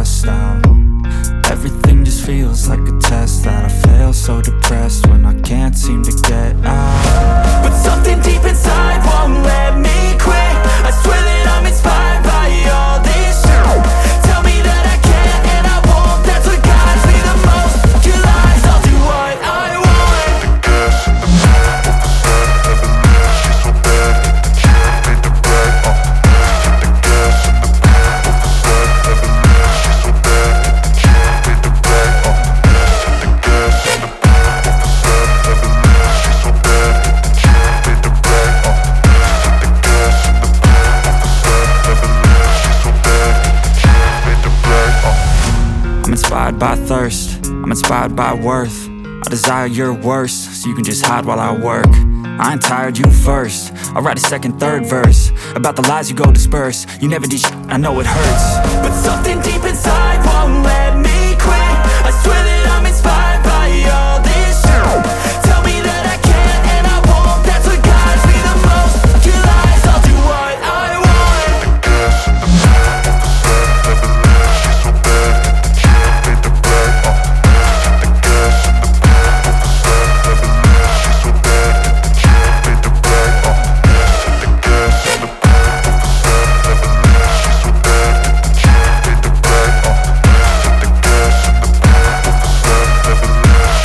stressed out. Everything just feels like a test that I fail. So depressed when I can't seem to get out. But something deep inside won't let me quit. I swear that I'm inspired by all this shit. Tell me that I can't and I won't. That's what guides me the most. Your lies, I'll do what I want. The gas in the back of the sun, never leave. She's so bad that the chick made the brag. The gas in the back of the sun, never leave. She's so bad that the chick made the brag. The gas in the back of the sun, never leave. She's so bad that the chick made the brag. The gas in the back of the sun, never leave. She's so bad that the chick made the brag. I'm inspired by thirst, I'm inspired by worth. I desire your worst, so you can just hide while I work. I ain't tired, you first. I'll write a second, third verse about the lies you go disperse. You never did shit, I know it hurts. But something deep inside won't let